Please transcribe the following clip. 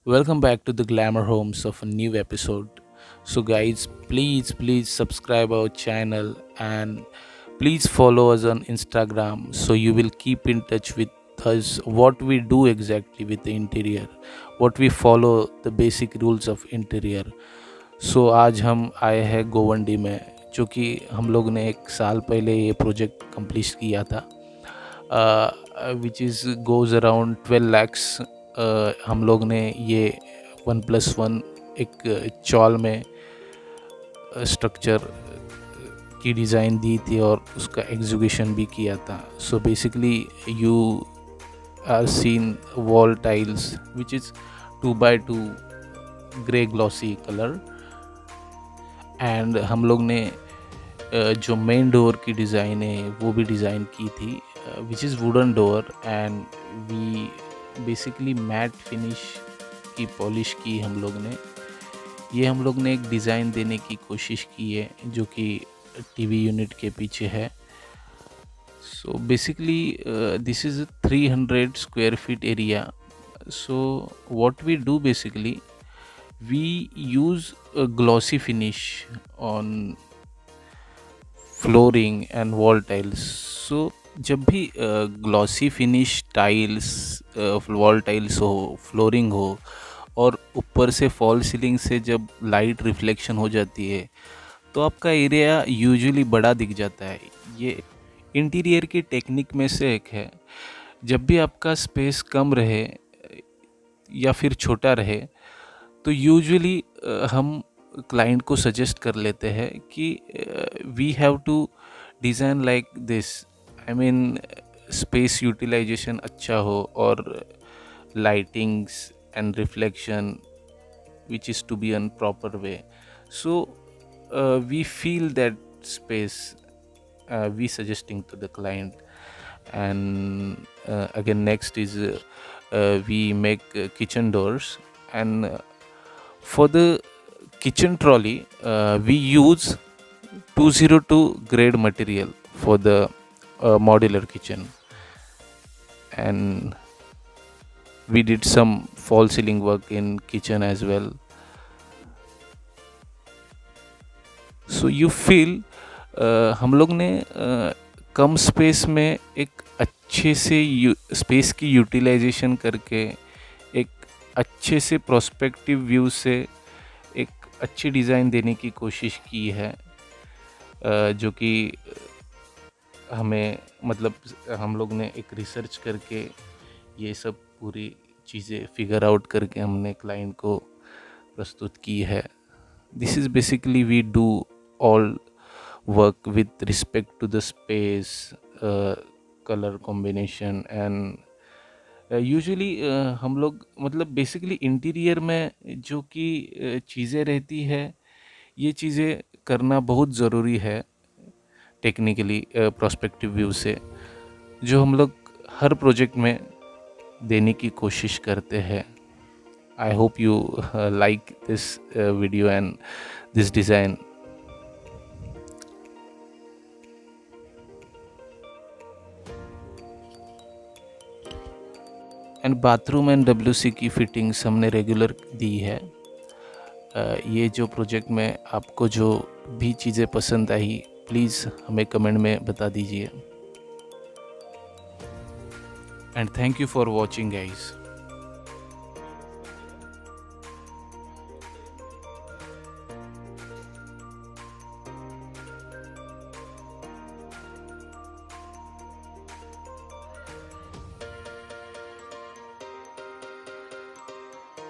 Welcome back to the Glamour Homes of a new episode. So, guys, please subscribe our channel and please follow us on Instagram so you will keep in touch with us what we do exactly with the interior, what we follow the basic rules of interior. सो आज हम आए हैं गोवंडी में, जो कि हम लोग ने एक साल पहले ये प्रोजेक्ट कंप्लीट किया था, which is goes around 12 lakhs। हम लोग ने ये 1+1 एक चौल में स्ट्रक्चर की डिज़ाइन दी थी और उसका एग्जीक्यूशन भी किया था। So basically you are seen wall tiles which is 2x2 grey glossy colour. And हम लोग ने जो मेन डोर की डिज़ाइन है वो भी डिज़ाइन की थी, which is wooden door. And we basically matt finish की पॉलिश की हम लोग ने। ये हम लोग ने एक डिज़ाइन देने की कोशिश की है जो कि टीवी यूनिट के पीछे है। So basically this is 300 square feet area. So what we do basically, we use a glossy finish on flooring and wall tiles. So जब भी glossy finish tiles, wall tiles हो, फ्लोरिंग हो और ऊपर से फॉल सीलिंग से जब light reflection हो जाती है तो आपका एरिया यूजुअली बड़ा दिख जाता है। ये इंटीरियर की टेक्निक में से एक है। जब भी आपका स्पेस कम रहे या फिर छोटा रहे तो यूजुअली हम क्लाइंट को सजेस्ट कर लेते हैं कि we have to design like this. I mean space utilization अच्छा हो और lightings and reflection which is to be on proper way. So we feel that space we suggesting to the client. And again next is we make kitchen doors. And for the kitchen trolley we use 202 grade material for the modular kitchen. And we did some fall ceiling work in kitchen as well. So you feel हम लोग ने कम space में एक अच्छे से space की utilisation करके एक अच्छे से प्रोस्पेक्टिव व्यू से एक अच्छी डिज़ाइन देने की कोशिश की है, जो कि हमें मतलब हम लोग ने एक रिसर्च करके ये सब पूरी चीज़ें फिगर आउट करके हमने क्लाइंट को प्रस्तुत की है। This is basically we do all work with respect to the space, color combination and usually हम लोग मतलब बेसिकली इंटीरियर में जो कि चीज़ें रहती है ये चीज़ें करना बहुत ज़रूरी है टेक्निकली प्रोस्पेक्टिव व्यू से, जो हम लोग हर प्रोजेक्ट में देने की कोशिश करते हैं। I hope you like this video and this design. And bathroom and WC की फिटिंग्स हमने रेगुलर दी है। ये जो प्रोजेक्ट में आपको जो भी चीज़ें पसंद आई प्लीज़ हमें कमेंट में बता दीजिए। And thank you for watching guys.